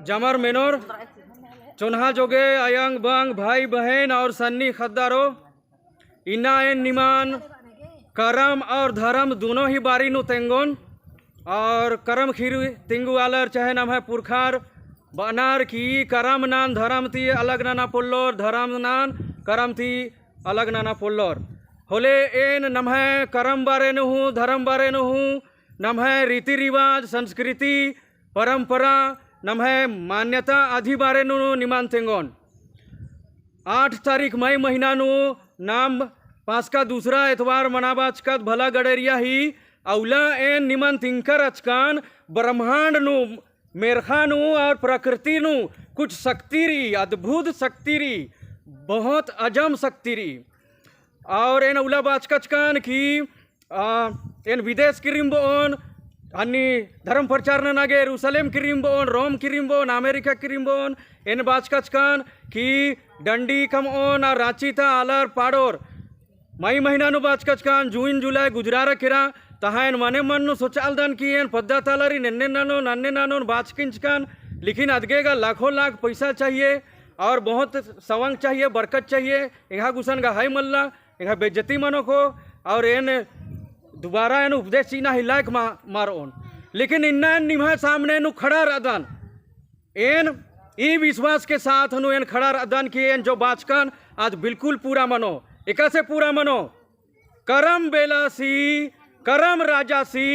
जमर मेनोर चोन्हा जोगे अयंग बंग भाई बहन और सन्नी खद्दारो इना एन निमान करम और धर्म दोनों ही बारी नु तेंगोन और करम खीर तिंगु आलर चाहे नाम है पुरखार बनार की करम नान धर्म ती अलग नाना पोल्लोर धर्म नान करम ती अलग नाना पोल्लोर होले एन नम है करम बारे न हूँ धर्म बारे न हूँ नम है रीति रिवाज संस्कृति परंपरा नम है मान्यता आदि बारे नु निमान तेंगोन 8 तारीख मई महीना नु नाम पास का दूसरा एतवार मनाबाज का भला गडेरिया ही अवला एन निमान तिंकर अचकान ब्रह्मांड नु मेरखा नु और प्रकृति नु कुछ शक्ति री अद्भुत शक्ति री बहुत अजम शक्ति री और एन अवला बाचकचकान की एन विदेश की रिम्बोन अन्नी धर्म प्रचार नागे यरूशलेम की रिम्बोन रोम की रिम्बोन अमेरिका की रिम्बोन एन बाचकचकान की डंडी कम ओन और रांची था आलर पाडोर मई महीना नु बाचकचकान जून जुलाई गुजरार किरा तहायन मने मन नु सोचाल दन की एन पद्दा तालरी नन्ने नानो बाचकिंचकान लेकिन अदगेगा लाखों लाख पैसा चाहिए और बहुत सवंग चाहिए बरकत चाहिए यहाँ गुसन का हाई मल्ला यहाँ बेज्जती मनो को और एन दोबारा एन उपदेश चीना हिलाक मार ओन लेकिन इन्ना निम्हा सामने नु खड़ा रदन एन ई विश्वास के साथ नु एन खड़ा रदन की एन जो बाचकन आज बिल्कुल पूरा मनो एका से पूरा मनो करम बेलासी करम राजासी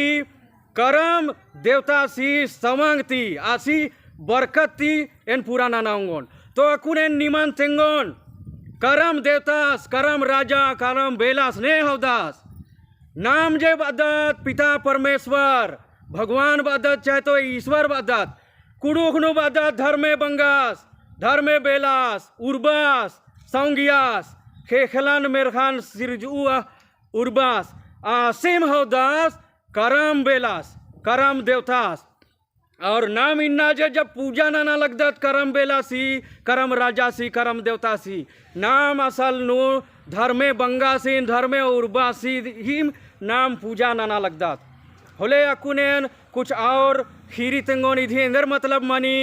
करम देवतासी सवंगती आसी बरकती एन पूरा नानांगोन तो अकुन एन निमान तेंगोन करम देवतास करम राजा करम बेलास ने हवदास नाम जे बदत पिता परमेश्वर भगवान बदत चाहे तो ईश्वर बदत कुड़ुखनु बदत धर्मे बंगास धर्मे बेलास उर्बास सौंगियास खेखलन मेरखान सिरजुआ उर्बास आसिम हवदास करम बेलास करम देवतास और नाम इन्ना जे जब पूजा नाना लगदत करम बेलासी करम राजासी करम देवतासी नाम असल नु धर्मे बंगासी धर्मे उर्बासी ही नाम पूजा नाना लगदत होले अकुनेन कुछ और खीरी तेंगोन इधि इंदर मतलब मनी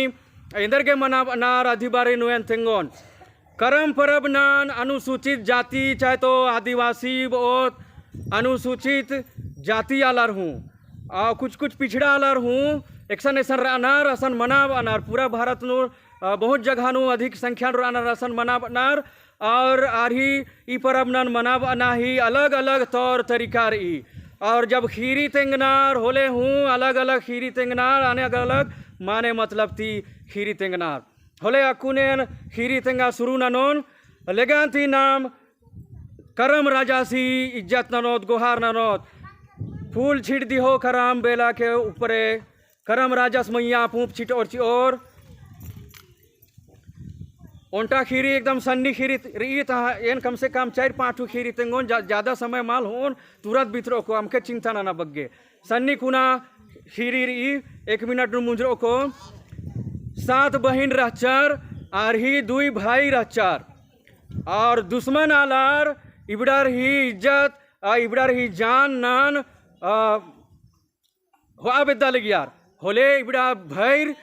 इंदर के मना नार अधिबारी नुएन तेंगोन करम परब नान अनुसूचित जाति चाहे तो आदिवासी बहुत अनुसूचित जाति आलर हूँ और कुछ पिछड़ा आलर हूँ एकसन ऐसा अनार असन मनाव अनार पूरा भारत नु बहुत जगह नु अधिक संख्या अनार असन मनाव अनार और आरही ई परब नन मनाव अना ही अलग अलग तौर तरीका रही और जब खीरी तेंगनार होले हूँ अलग अलग खीरी तेंगनार आने अलग माने मतलब थी खीरी तेंगनार होले अकुनेन खीरी तेंगा शुरू ननोन लेगान थी नाम करम राजासी इज्जत ननोत गोहार ननोत फूल छिट दी हो करम बेला के ऊपरे करम राजस मैया पूप छिट और ओंटा खीरी एकदम सन्नी खीरी रही था एन कम से कम 4-5 खीरी तेंगोन ज़्यादा समय माल होन तुरंत बितरो को हमके चिंता ना बग्गे सन्नी कुना खीरी रही 1 मिनट मुंजरो को 7 बहन रहचर आरही 2 भाई रहचर और दुश्मन आलार इबड़र ही इज्जत इबड़र ही जान नान हो बेदा लग यार होले इबड़ा भैर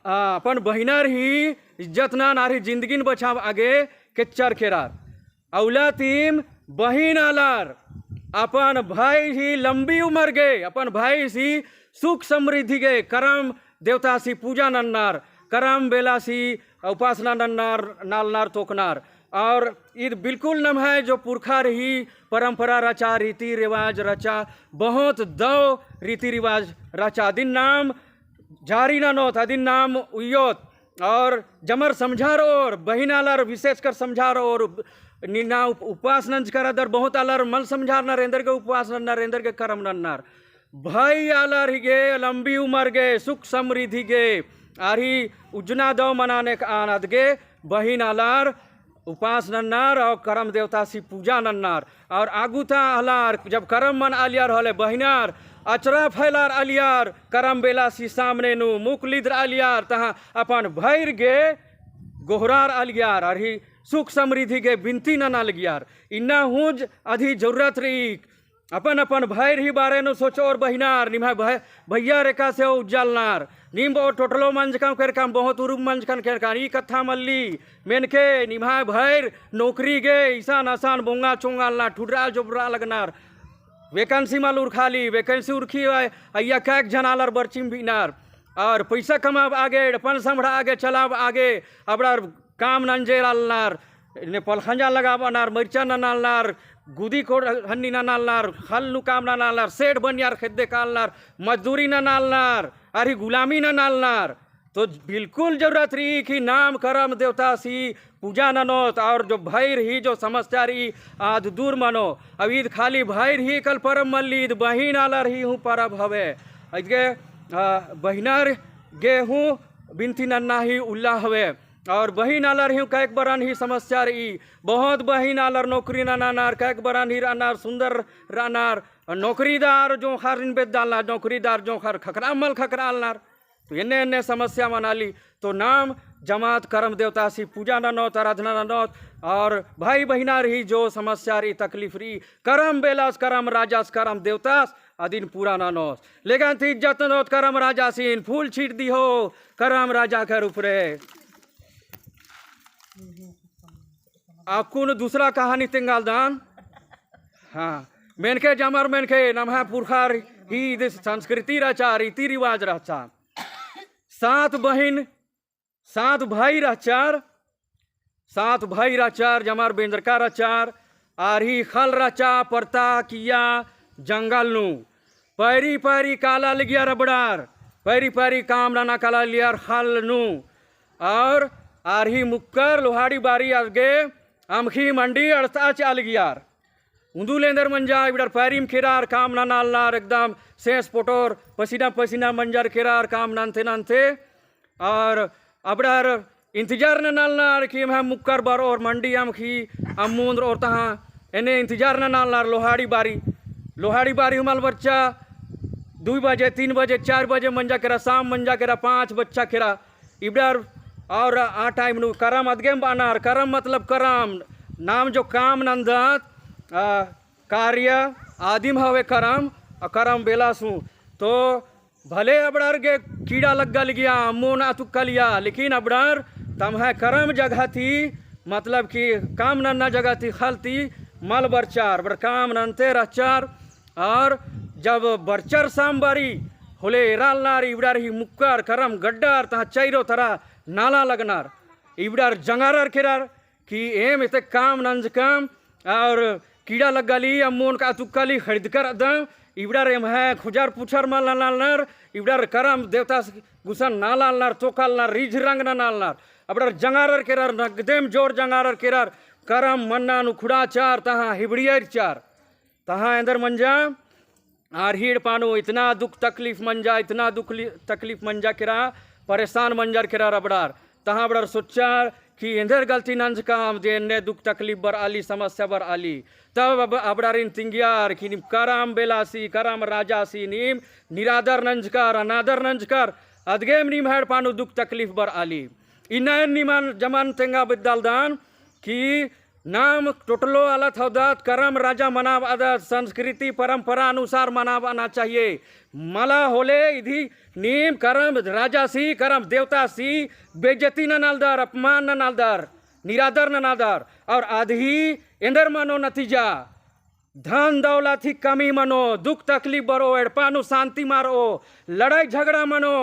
अपन बहिनार ही इज्जत ना नारी जिंदगी बचाव आगे केच्चर खेरार अवला तीम बहिन आलार अपन भाई ही लंबी उम्र गए अपन भाई सी सुख समृद्धि गए करम देवता सी पूजा नन्नार करम बेला सी उपासना नन्नार नालनार तोकनार और ईद बिल्कुल नम है जो पुरखा रही परंपरा रचा रीति रिवाज रचा बहुत दो रीति रिवाज रचा दिन नाम जारी नोत अदिन नाम उयोत और जमर समझार और बहिन आलर विशेषकर समझार और निना उपवास नंज कर अदर बहुत आलर मल समझार नरेंद्र के उपवास नरेंद्र के करम नन्नार भाई आलर ही गे लंबी उम्र गे सुख समृद्धि गे आरी उजना दो मनाने का आनंद गे बहिन आलर उपास नन्नार और करम देवता सी पूजा नन्नार और आगुता आलार जब करम मन आलियार होले बहिनार अचरा फैलार आलियार करम बेला सी सामने नु मुख लिद्र आलियार तहाँ अपन भैर गे गोहरार आलियार और ही सुख समृद्धि के बिनती न लगियार इन्ना हुज अधि जरूरत रही अपन अपन भैर ही बारे नु सोचो और बहिनार निभा भैया रेखा से उज्जलनार नीम बहुत टोटलो मंज काम कर काम बहुत उरुम मंज कन कर काम ई कथा मल्ली मेनके निभा भैर नौकरी गे ईसान आसान बोंगा चोंगालना ठुडरा जोबरा लगनार वैकेंसी मालूर खाली वैकेंसी उर्खी अय्या कैक जनालर बर्चिम बिनार और पैसा कमाब आगे अपन संभड़ा आगे चलाब आगे अबड़ार काम नंजेर आलनार ने पलखंजा लगाब अनार मरचा ननालनार गुदी को हन्नी ननालनार हल नु काम ननालनार सेठ बनियार खेदे कालनार मजदूरी ननालनार अरे गुलामी ननालनार तो बिल्कुल जरूरत रही कि नाम करम देवता सी पूजा ननोत और जो भैर ही जो समस्या रही आज दूर मनो अब ईद खाली भैर ही कल परम मल्ली ईद बहिन आलर ही हूँ परब हवे अजगे बहिनार गे हूँ बिनती नन्ना ही उल्ला हवे और बहिन आलर ही कैक बरन ही समस्या रही बहुत बहिन आलर नौकरी ननानार कैक बरन ही रानार सुंदर रानार नौकरीदार जो खर इन बेद डालनार नौकरीदार जो खर खकरा मल खकरालनार तो इन्ने इन्ने समस्या मनाली तो नाम जमात करम देवता सी पूजा ननौत आराधना ननौत और भाई बहिनार ही जो समस्या रही तकलीफ रही करम बेलास करम राजास करम देवतास अदिन पूरा ननौत लेकिन थी इज्जत ननौत करम राजा सीन फूल छीट दी हो करम राजा कर ऊपरे आपको दूसरा कहानी तिंगाल दान हाँ मेनके जमर मेनके नमहा पुरखार ही संस्कृति रचा रीति रिवाज रचा सात बहन सात भाई रचार जमार बेंद्र का रचार आरही खल रचा परता किया जंगल नु पैरी पैरी काला लिया रबड़ार पैरी पैरी काम नाना काला लिया खल नु और आरही मुक्कर लोहाड़ी बारी आगे अमखी मंडी अड़ता चाल गियार उंदू लेंदर मंजा इबड़र पैरीम खिरार काम ना नालनार एकदम सेंस पोटोर पसीना पसीना मंजर खिरार काम नानते नानते और अबड़र इंतजार न नालनार कि हम मुक्कर बर और मंडी अमखी अमूंद्र और तहाँ इन्हें इंतजार न नालनार लोहाड़ी बारी हमाल बच्चा 2 बजे 3 बजे 4 बजे मंजा केरा शाम मंजा केरा 5 बच्चा केरा इबड़र और आ टाइम नु करम अदगेम बानार करम मतलब करम नाम जो काम नंदत कार्य आदिम हवे करम करम बेलासू तो भले अबड़र के कीड़ा लग गया मोना तुक्का लिया लेकिन अबड़र तम है करम जगह थी मतलब कि काम नन्ना जगह थी खल थी मल बरचार बर काम ननते रचार और जब बरचर सांबारी होले रालनार इबड़र ही मुक्कर करम गड्डार तहाँ चैरो तरह नाला लगनार इबड़र जंगारर खिरार कि एम इते काम नंज काम और कीड़ा लग गली अमोन का तुक्कली खरीद कर दम इबड़र एम है खुजार पुछर माल नालनार इबड़र करम देवता गुसन नालालनार तोकालनार रिझ रंग नालनार अबड़र जंगारर केरर नगदेम जोर जंगारर केरर करम मन्ना नुखुड़ा चार तहाँ हिबड़ियर चार तहाँ अंदर मंजा आरहीड़ पानो इतना दुख तकलीफ मंजा इतना दुख तकलीफ मंजा केरा परेशान मंजर केरा रबड़ार तहाँ बड़र सोचार कि इंदर गलती नंज काम दे दुख तकलीफ बर आली समस्या बर आली तब अबड़ार इन तिंगियार कि करम बेलासी करम राजासी नीम निरादर नंजकर अनादर नंजकर अदगेम नीम हेड पानु दुख तकलीफ बर आली इन्ना निमान जमान तेंगा बिद्दाल दान कि नाम टोटलो अलत हौदत करम राजा मनाव आदत संस्कृति परंपरा अनुसार मनाव आना चाहिए मला होले इधी नीम करम राजा सी करम देवता सी बेज्जती न नालदार अपमान न नालदार निरादर न नालदार और आधी इंदर मनो नतीजा धन दौलत ही कमी मनो दुख तकलीफ बरो एड़पानु शांति मारो लड़ाई झगड़ा मनो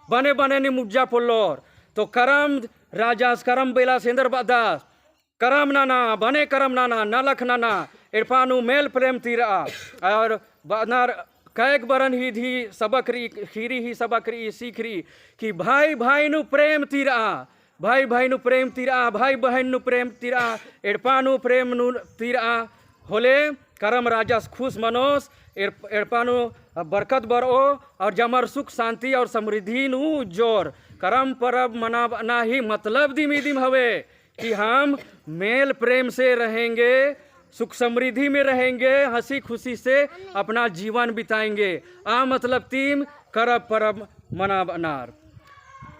बने बने नि मुज्जा पुल्लोर तो करम राजास करम बेला सेंदर बादास करम नाना बने करम नाना नलख नाना इरफानु मेल प्रेम तीरा और बानार कैक बरन ही धी सबक री खीरी ही सबक री सीख री कि भाई भाई नु प्रेम तीरा भाई भाई नु प्रेम तीरा भाई बहन नु प्रेम तीरा इरफानु प्रेम नु तीरा होले करम राजास खुश मनोस इरफानु बरकत बरो और जमर सुख शांति और समृद्धि नु जोर करम परब मनाना ही मतलब दिम हवे कि हम मेल प्रेम से रहेंगे सुख समृद्धि में रहेंगे हंसी खुशी से अपना जीवन बिताएंगे आ मतलब तीम करब परब मना बनार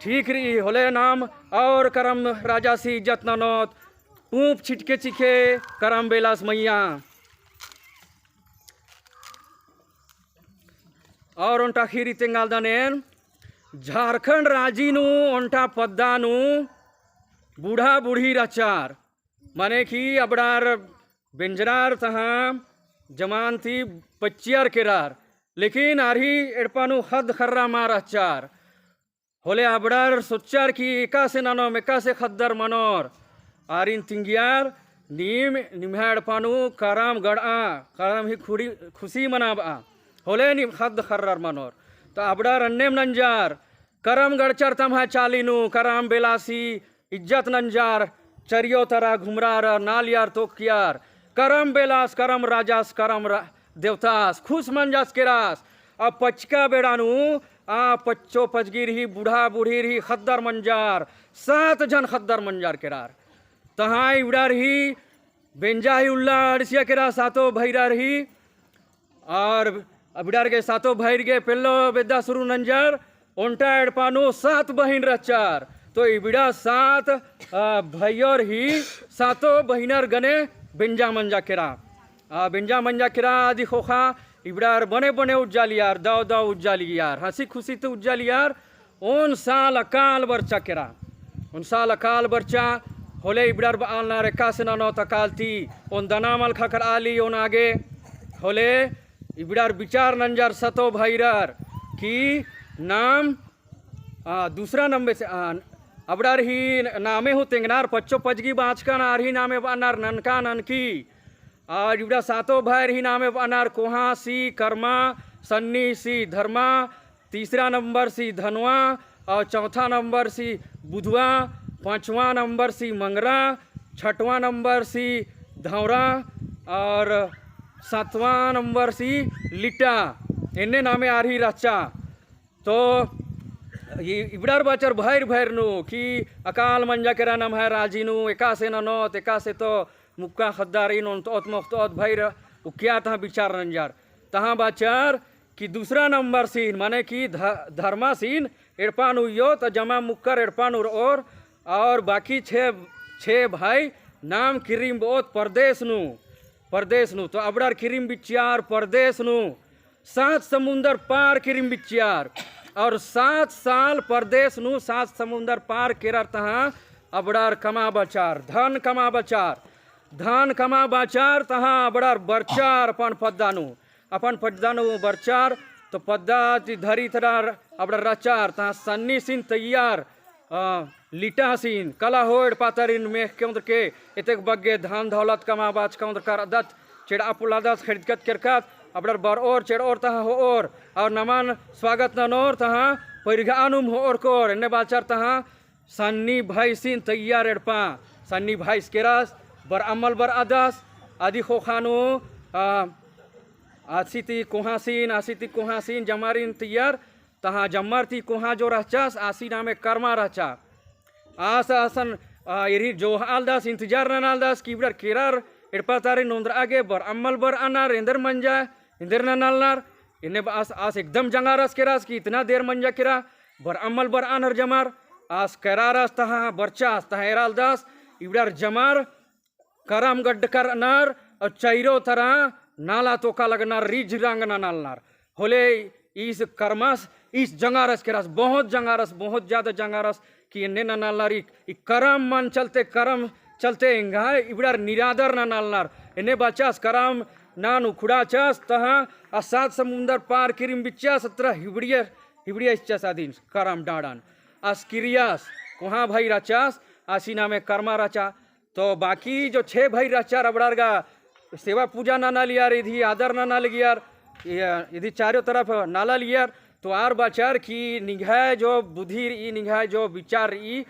ठीक रही होले नाम और करम राजा सी इज्जत ननौत ऊप छिटके चिखे करम बेलास मैया और उनटा खीरी तेंगाल दनेन झारखंड राजीनु ओंटा पद्दानु बूढ़ा बूढ़ी रचार माने कि अबड़ार बेंजरार तहा जमान थी पच्चियार केरार लेकिन आरही एड़पानु हद खर्रा मार अचार होले अबड़ार सोचार की एका से नानो मेका से खद्दर मनोर आरिन तिंगियार नीम निम्हाड़ पानु कराम गड़ा कराम ही खुड़ी खुशी मनाबा होले निम हद खर्रार मनोर तो अबड़ार अन्नेम नंजार करम गड़चर तमहा चालीनु कराम बेलासी इज्जत नंजार चरियो तरा घुमरार नालियार तोकियार करम बेलास करम राजास करम देवतास खुश मंजास केरास अब पचका बेड़ानु पच्चो पचगिर ही बूढ़ा बूढ़ी ही खद्दर मंजार 7 जन खद्दर मंजार केरार तहाँ उड़ार ही बेंजा ही उल्ला अड़सिया केरा सातो भैरा रही और अबिडार के सातो भैर के पेल्लो बेदा सुरु नंजार ओंटा एड़पानु 7 बहिन रचार तो इबिड़ा 7 भैयोर ही सातो बहिनर गने बेंजा मंजा केरा बेंजा मंजा केरा आदि खोखा इबड़ार बने बने उज्जालियार दाव दाव उज्जालियार हंसी खुशी तो उज्जालियार उन साल अकाल बर्चा केरा उन साल अकाल बर्चा होले इबड़ार आलना रेखा से नानो तकालती उन दनामल खकर आली उन आगे होले इबड़ार विचार नंजार सतो भैरर की नाम दूसरा नंबर से अबड़ार ही नामे हो तेंगनार पच्चो पचगी बाँचका नार ही नामे बानार ननका ननकी और इबड़ा सातो भाई ही नामे बानार कोहा सी कर्मा सन्नी सी धर्मा तीसरा नंबर सी धनवा और चौथा नंबर सी बुधवा पांचवा नंबर सी मंगरा छठवां नंबर सी धौरा और 7वां नंबर सी लिटा इन्ने नामे आ रही रचा तो इबड़ार बचर भैर भैर नु कि अकाल मंजा केरा नम है राजीनु एका से नौत एका से तो मुक्का खद्दारीन तोत मुफ्तोत भैर क्या तहाँ विचार नंजार तहाँ बचर कि दूसरा नंबर सीन माने कि धर्मा सीन एड़पानु यो तो जमा मुक्कर एड़पानु और बाकी छः भाई नाम किरिम बोत परदेश नु तो अबड़ार किरिम बिचार परदेश नु 7 समुंदर पार किरिम बिचार और 7 साल परदेश नु 7 समुंदर पार केरार तहाँ अबड़ार कमा बचार धन कमा बचार तहाँ अबड़ार बरचार अपन पद्दानु बरचार तो पद्दा धरी थरार अबड़ार रचार तहाँ सन्नी सिन तैयार लिटा सीन कला होड़ पातरिन में केंद्र के इतक बग्गे धान दौलत कमा बाच केंद्र कर दत चेड़ा पुलादत खिड़कत करकत अबड़र बर और चेड़ और तहाँ हो और नमन स्वागत ननोर तहाँ परिगानुम हो और कोर इन्ने बाचार तहाँ सन्नी भाई सीन तैयार एड़पा सन्नी भाई स्केरास बर अमल बर अदास आदि खोखानु आसिती कोहासीन जमारिन तैयार तहाँ जम्मर थी कोहा जो रचास आसी नामे कर्मा रचा आस आसन इरी जो आलदास इंतजार नालदास कीबड़र केरार एड़पा तारे नोंद्र आगे बर अमल बर अनार इंदर मंजा इंदर नालनार इन्हें आस एकदम जंगारस केरास की इतना देर मंजा केरा बर अमल बर अनर जमार आस केरारस तहाँ बरचास तहाँ एरालदास इबड़र जमार करम गड्ड कर अनार और चैरो तरह नाला तोका लगनार रिज रंग नालनार होले इस कर्मास इस जंगारस केरास बहुत ज़्यादा जंगारस कि इन्ने नालनार करम मन चलते इंगा इबड़र निरादर नालनार इन्हें बचास करम नान उखड़ा चस तहाँ 7 समुंदर पार किरिम बिचा 17 हिबड़िया इच्छा साधीन करम डाड़ान अस्किरियास वहाँ भाई रचास आसीना में कर्मा रचा तो बाकी जो 6 भाई रचा रबड़ार गा सेवा पूजा नाना लियार इधी आदर नाना लियार इधी चारों तरफ नाला लियार तो आर बाचार की निगाह जो बुद्धि ई निगाह जो विचार ई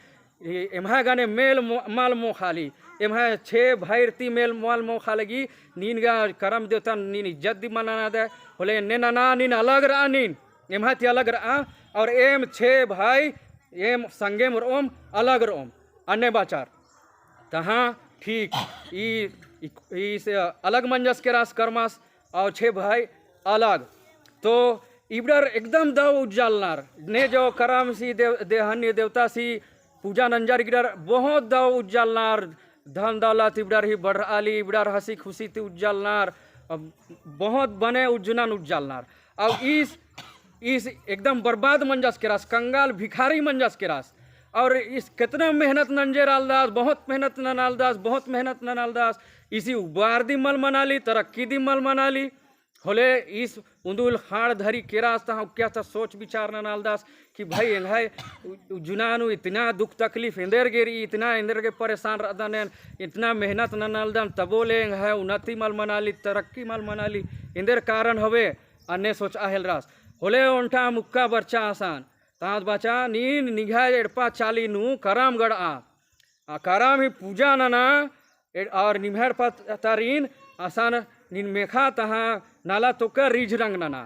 एम्हा गाने मेल माल मो खाली एम्हा 6 भाई ती मेल माल मो खालेगी नीन गा करम देवता नीन इज्जत दी मनाना दे बोले ने नाना नीन अलग रहा नीन एम्हा ती अलग रहा और एम 6 भाई एम संगे मोर ओम अलग रोम अन्य बाचार तहाँ ठीक इस अलग मंजस के रास कर्मास और 6 भाई अलग तो इबड़र एकदम दव उज्जालनार ने जो करम सी देहन्य देवता सी पूजा नंजार इबड़र बहुत दव उज्जालनार धन दौलत इबड़र ही बढ़ आली इबड़र हंसी खुशी थी उज्जालनार बहुत बने उज्जनन उज्जालनार अब इस इस एकदम बर्बाद मंजस के रास, कंगाल भिखारी मंजस के रास। और इस कितना मेहनत नंजे रालदास, बहुत मेहनत ननालदास, बहुत मेहनत ननालदास, इसी उबार दी मल मना ली, तरक्की दी मल मना ली होले। इस उंदुल खाड़ धरी के रास्ता हम क्या था सोच विचार ननालदास कि भाई है जुनानु इतना दुख तकलीफ इंदर गेरी, इतना इंदर के परेशान रहता ने, इतना मेहनत ननालदान तबो ले है उन्नति मल मना ली, तरक्की मल मना ली, इंदर कारण हवे अन्य सोच आहल रास होले। उनटा मुक्का बच्चा आसान तात बचा नीन निघा एड़पा चाली नु करम गढ़ आ करम ही पूजा नना और निम्हर तारीन आसान निन मेखा तहा नाला तोकर रिझ रंग नना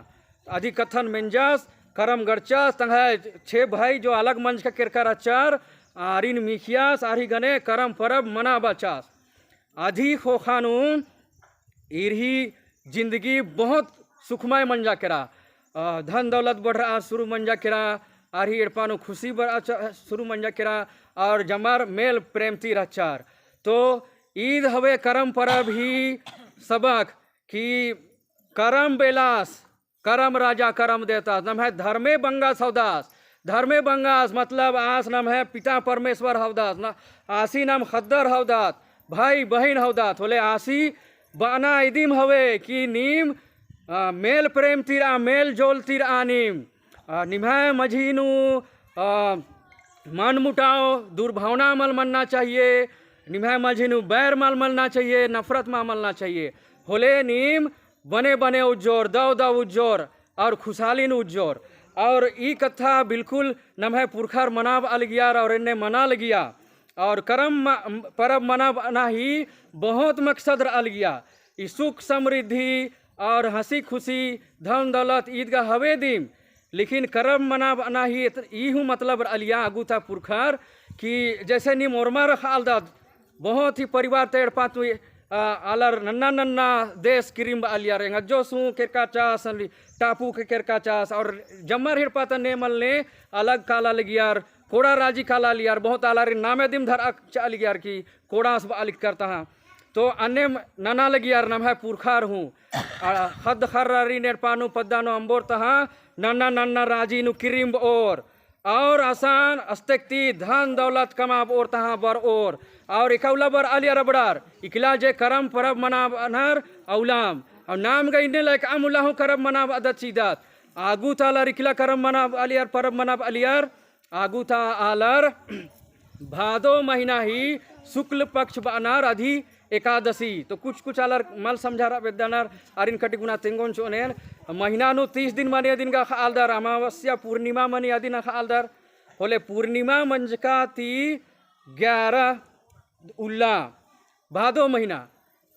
आदि कथन मेंजास करम गड़चास तंगा 6 भाई जो अलग मंच का किरकर आचार आरिन मिखियास आरी गने करम परब मना बचास आधी खोखानु इरही जिंदगी बहुत सुखमय मंजा करा, धन दौलत बढ़ रहा शुरू मंजा करा, आरी एड़पानु खुशी शुरू मंजा करा और जमर मेल प्रेमती रचार। तो ईद हवे करम परब ही सबक कि करम बेलास करम राजा करम देता नम है धर्मे बंगास हवदास, धर्मे बंगास मतलब आस नम है पिता परमेश्वर हवदास ना, आसी नाम खद्दर हवदात भाई बहन हवदात होले। आसी बाना इदिम हवे कि नीम मेल प्रेम तीरा मेल जोल तीर आनिम निभाए मझीनु मन मुटाओ दुर्भावना मल मनना चाहिए, निभाए मझीनु बैर मल मलना चाहिए, नफरत मा मलना चाहिए होले। नीम बने बने उज्जोर दव दव उज्जोर और खुशहालीन उज्जोर। और ई कथा बिल्कुल नम है पुरखर मनाब अलगियार और इन्हें मना लगिया और करम परब मना बना ही बहुत मकसद अलगिया। सुख समृद्धि और हंसी खुशी धन दौलत ईद का हवे दीम, लेकिन करम मना बना ही यू मतलब अलिया आगू था पुरखर कि जैसे नी मोरमा रखाल दाद बहुत ही परिवार तेड़ पातु आलर नन्ना नन्ना देश क्रीम अलिया रेंगा जो सू केरका चास टापू के केरका चास और जमर हिर पाता नेमल ने अलग काला लगियार कोड़ा राजी काला लियार बहुत आलारी नामे दिम धर चाल गियार की कोड़ा सब अलिक करता है। तो अन्य नना लगियार नम है पुरखार हूँ हद खर्री नेर पानु पद्दानो अंबोर तहा नन्ना नन्ना राजी नु क्रीम और आसान अस्तेक्ति धन दौलत कमाब और तहा बर और इकौला बर आलिया रबड़ार इकला जे करम परब मनाब अनहर औलाम और नाम गई ने लाइक अमुल्लाह करब मनाब अदत सीदात आगू तालर इकला करम मनाब आलियार परब मनाब आलियार आगू था आलर भादो महीना ही शुक्ल पक्ष बानार अधि एकादशी। तो कुछ आलर मल समझा रहा वेदानार आरिन कटी गुना तेंगोन चोनेन महीना नु 30 दिन माने दिन का खालदार अमावस्या पूर्णिमा मनी आदि ना खालदार होले। पूर्णिमा मंजका ती 11 उल्ला भादो महीना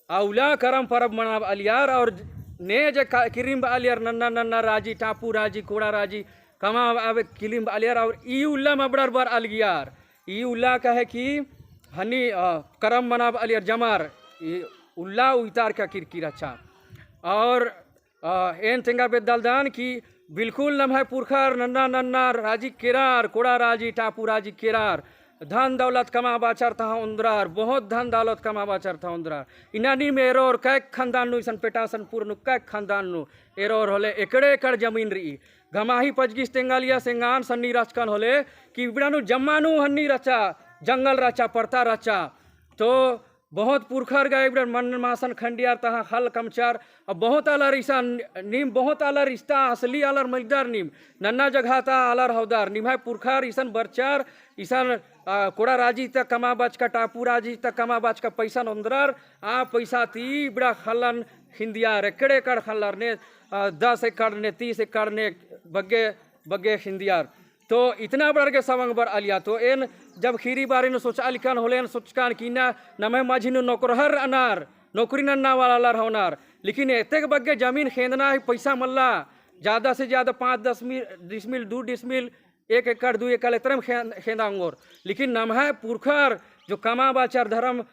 औला करम परब मनाब अलियार और ने जे किरिम अलियार नन्ना नन्ना राजी टापू राजी कोड़ा राजी कमा आवे किलिम अलियार और ई उल्ला मबड़र बर अलगियार ई उल्ला का है कि हनी करम मनाब अलियार जमार उल्ला उतार का किरकिर अच्छा। और एन तेंगा बेदालदान की बिल्कुल नम है पुरखर नन्ना नन्ना राजी केरार कोड़ा राजी टापू राजी केरार धन दौलत कमा बाचार था उंदरार बहुत धन दौलत कमा बाचार था उंदरार इनानी में एरोर कैक खानदान नु सन पेटासन पूर्ण कैक खानदान नु एरोर होले एकड़े एकड़ जमीन रही घमाही पजगिस तेंगालिया सेंगान सन्नी राजकान होले कि बिड़ानु जम्मानु हन्नी रचा जंगल रचा पड़ता रचा। तो बहुत पुरखर गए मन मासन खंडियार तहा हल कमचार अब बहुत आलर ईसा नीम बहुत आलर रिश्ता असली आलर मजदार नीम नन्ना जगह ता आलर हवदार निम है पुरखर ईसन बरचार ईसन कोड़ा राजी तक कमा बाज का टापू राजी तक कमा बाज का पैसा नंदरार आ पैसा ती बड़ा खलन हिंदियार एकड़े कड़ खलर ने 10 एकड़ ने 30 एकड़ ने बग्गे बग्गे हिंदियार। तो इतना बड़ा के सवंग बर आलिया तो एन जब खीरी बारे न सोचा लिखान होले सोचकान की ना नमे माझी नौकरहर अनार नौकरी नन्ना वाला होनार लेकिन एतेक बग्गे जमीन खेदना है पैसा मल्ला ज़्यादा से ज़्यादा 5-10 डिसमिल 2 डिसमिल 1 एकड़ 2 एकड़ इतने खेदांगोर लेकिन नम है पुरखर जो कमा बाचार धर्म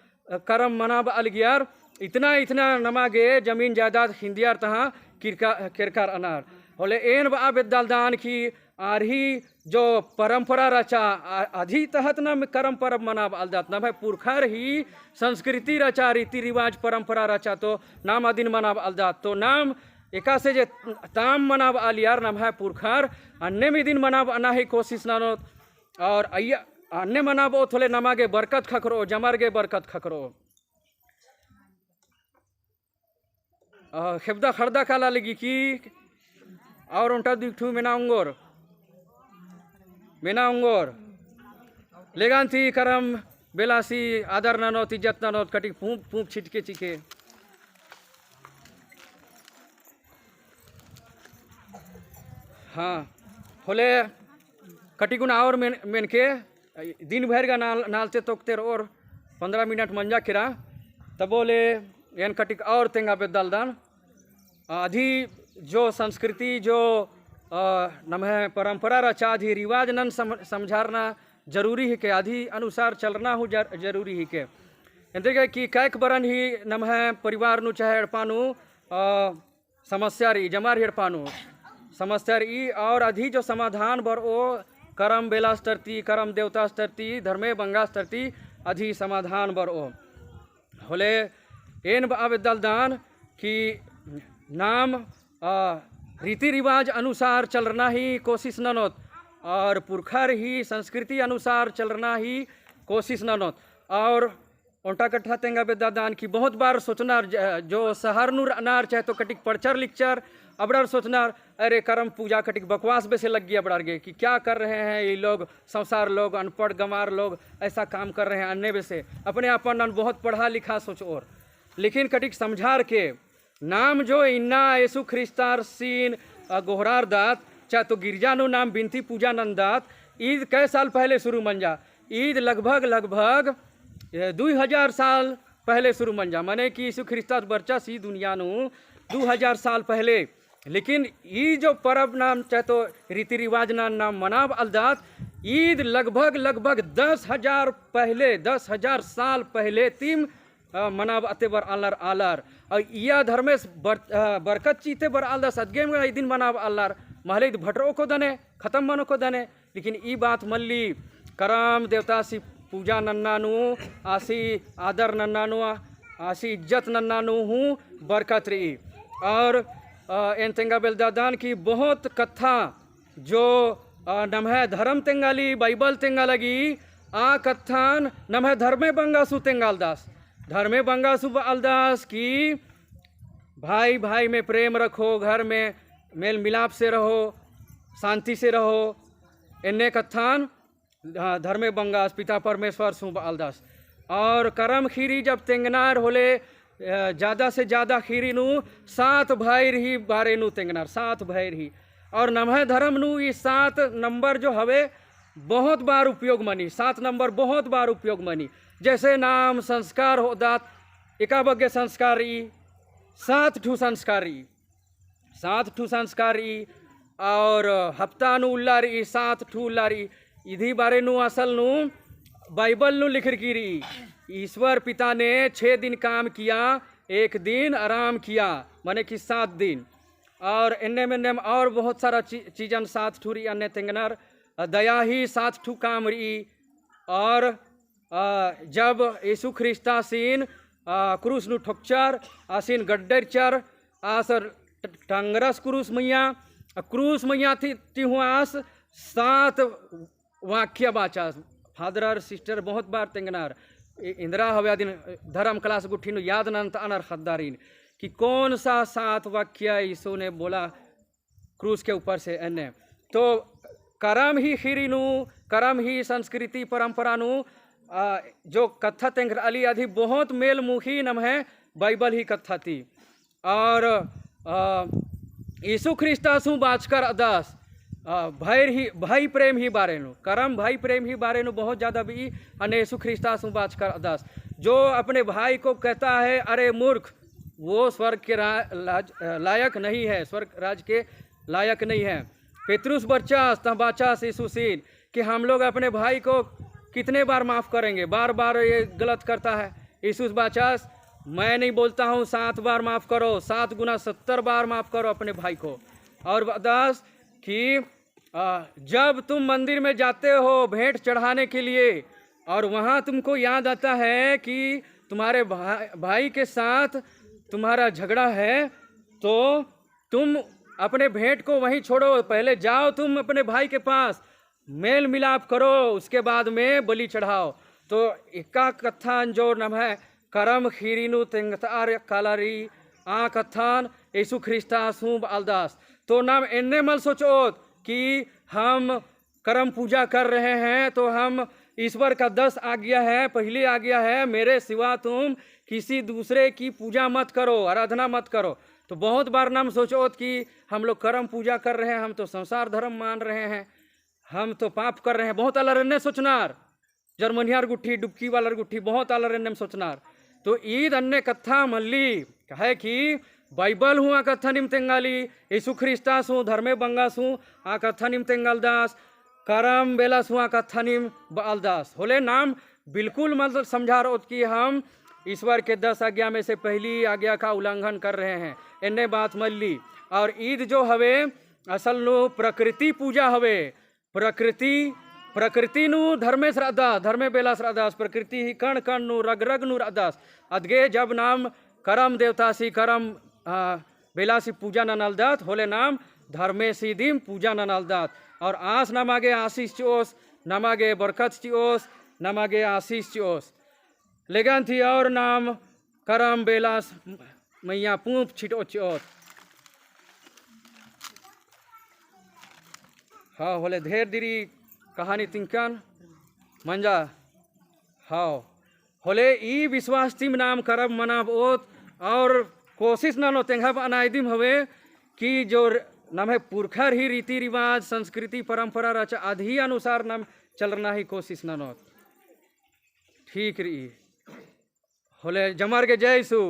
करम मनाब अलगियार इतना इतना नमागे जमीन जायदाद हिंदियार तहा किरकार अनार होले एन बा बेदालदान की आरही जो परंपरा रचा अधि तहत न करम परब मनाब अलदात न भाई पुरखर ही संस्कृति रचा रीति रिवाज परंपरा रचा तो नाम अदिन मनाब अलदात। तो नाम एका से जे ताम मनाब आलियार नम है पुरखार अन्य में दिन मनाब अना ही कोशिश नानोत और अय्या अन्य मनाबो थोले नमागे बरकत खकरो जमरगे बरकत खकरो खेबदा खरदा काला लगी की और उनटा दिखठू मेना उंगोर लेगान थी करम बेलासी आदर नानोत इज्जत नानोत कटी फूंक फूंक छिटके चिके हाँ होले कटिकुन और मेन के दिन भर का नालते तोकते और 15 मिनट मंजा किरा तब बोले एन कटिक और तेंगा पे दलदान आधी जो संस्कृति जो नम है परंपरा रचा आधी रिवाज नन समझारना जरूरी है के आधी अनुसार चलना हो जरूरी है के इंतरे कि कैक बरन ही नम है परिवार नु चाहे एड़पानु समस्या रही जमार हेड़पानु समस्या रही और अधि जो समाधान बर ओ करम बेला तरती करम देवता तरती धर्मे बंगा तरती अधि समाधान बर ओ होले एन अब दलदान कि नाम रीति रिवाज अनुसार चलना ही कोशिश ननोत और पुरखर ही संस्कृति अनुसार चलना ही कोशिश ननोत और ओंटा कट्ठा तेंगा बेदादान की बहुत बार सोचना जो शहर नूर अनार चाहे तो कटिक पर्चर लिक्चर अबड़र सोचना अरे करम पूजा कटिक बकवास बेसे लग गया बड़ार गे कि क्या कर रहे हैं ये लोग संसार लोग अनपढ़ गंवार लोग ऐसा काम कर रहे हैं अन्य बेसे अपने अपन बहुत पढ़ा लिखा सोच और लेकिन कटिक समझार के नाम जो इन्ना येसु ख्रिस्तार सीन गोहरार दात चाहे तो गिरजा नो नाम बिनती पूजा नंदात ईद कई साल पहले शुरू मंजा ईद लगभग 2000 साल पहले शुरू मंजा मने कि यीशु ख्रिस्ता बर्चा सी दुनिया नु 2000 साल पहले लेकिन ये जो पर्व नाम चाहे तो रीति रिवाज नाम मनाब अलदात ईद लगभग 10,000 साल पहले तीन मनाब अतेबर आलर और या धर्मेश बरकत चीते बर आलदा सदगे में दिन मनाब आलर महले भटरो को दने खत्म मनो को दने लेकिन ई बात मल्ली करम देवता सी पूजा नन्नानु आसी आदर नन्नानु आसी इज्जत नन्नानु हूँ बरकत रही और एन तेंगा बेलदादान की बहुत कथा जो नम है धर्म तेंगाली बाइबल तेंगा लगी आ कथान नम है धर्मे बंगासु तेंगालदास धर्मे बंगासु अलदास की भाई भाई में प्रेम रखो घर में मेल मिलाप से रहो शांति से रहो इन्ने कथान धर्मे बंगास पिता परमेश्वर सुब अलदास और करम खीरी जब तेंगनार होले ज़्यादा से ज़्यादा खीरी नु 7 भाई रही बारे नु तेंगनार 7 भाई रही और नमः धर्म नु ये 7 नंबर जो हवे बहुत बार उपयोग मनी 7 नंबर बहुत बार उपयोग मनी जैसे नाम संस्कार हो दात एकाबग्य संस्कारी 7 ठू संस्कारी और हफ्ता नु उल्लारी 7 ठू उल्लारी इधी बारे नु असल नु बाइबल नु लिख की रही ईश्वर पिता ने 6 दिन काम किया 1 दिन आराम किया माने कि 7 दिन और इन्ने में और बहुत सारा चीजन 7 ठू रही अन्य तेंगनर दया ही 7 ठू काम रही और जब यीशु ख्रिस्ता सीन क्रूस नु ठोकचर आसीन गड्डर चर आसर टंगरस क्रूस मैया थी तिहुआस 7 वाक्य बाचा फादर सिस्टर बहुत बार तेंगनार इंदिरा हवे दिन धर्म क्लास गुठिन याद नंत अनर खद्दारीन कि कौन सा 7 वाक्य यीशु ने बोला क्रूस के ऊपर से अन्य तो करम ही खीरीनु करम ही संस्कृति परंपरा नु जो कथा तेंगर अली आदि बहुत मेल मुखी नम है बाइबल ही कथा थी और यीशु ख्रिस्ता सु बाचकर अदास भाई प्रेम ही बारे नु करम भाई प्रेम ही बारे नु बहुत ज़्यादा भी अने यीशु ख्रिस्ता सु बाचकर अदास जो अपने भाई को कहता है अरे मूर्ख वो स्वर्ग के लायक नहीं है स्वर्ग राज के लायक नहीं है पेतरुस बच्चास तबाचास यीशु सीन कि हम लोग अपने भाई को कितने बार माफ़ करेंगे बार बार ये गलत करता है यीशु बाचास मैं नहीं बोलता हूँ 7 बार माफ़ करो 7 गुना 70 बार माफ़ करो अपने भाई को और बदास कि जब तुम मंदिर में जाते हो भेंट चढ़ाने के लिए और वहाँ तुमको याद आता है कि तुम्हारे भाई के साथ तुम्हारा झगड़ा है तो तुम अपने भेंट को वहीं छोड़ो, पहले जाओ तुम अपने भाई के पास, मेल मिलाप करो, उसके बाद में बलि चढ़ाओ। तो इक्का कथन जो नाम है करम खीरीनु तेंगतार कालारी आ कथन यीशु ख्रिस्ता सूब अलदास। तो नाम इन्ने मल सोचो कि हम कर्म पूजा कर रहे हैं तो हम ईश्वर का 10 आज्ञा है, पहली आज्ञा है मेरे सिवा तुम किसी दूसरे की पूजा मत करो, आराधना मत करो। तो बहुत बार नाम सोचो कि हम लोग कर्म पूजा कर रहे हैं, हम तो संसार धर्म मान रहे हैं, हम तो पाप कर रहे हैं। बहुत अलरन्य सोचनार, जर्मनियार गुट्ठी डुबकी वाला गुट्ठी बहुत अलरन्य सोचनार। तो ईद अन्य कथा मल्ली कहे कि बाइबल हूँ आ कथा निम तेंगाली, यीशु ख्रिस्तास हूँ धर्मे बंगास हूँ आ कथा निम तेंगाल दास, करम बेलास हुआ कथा निम बालदास। होले नाम बिल्कुल मतलब समझा रहे कि हम ईश्वर के 10 आज्ञा में से पहली आज्ञा का उल्लंघन कर रहे हैं, इन्ने बात मल्ली। और ईद जो हवे असल नु प्रकृति पूजा हवे, प्रकृति नु धर्मे श्रद्धा, धर्मे बेला श्रद्धास, प्रकृति ही कण कण नु रग रग नु रदास। अदगे जब नाम करम देवता सी करम बेलासी पूजा ननलदात, होले नाम धर्मे सीधिम पूजा ननलदात। और आस नमागे आशीष चिओस, नमागे बरकत चिओस, नमागे आशीष चिओस। लेगन थी और नाम करम बेलास मैया पूप छिटो चिओस। हाँ होले ढेर दिरी कहानी तिंकन मंजा। हाँ होले ई विश्वास तिम नाम करम मनाब ओत और कोशिश ना लो तेंगा अनायदिम हवे कि जो नाम है पुरखर ही रीति रिवाज संस्कृति परंपरा रचा आधी अनुसार नाम चलना ही कोशिश ना नो। ठीक रही होले जमर के जय सु।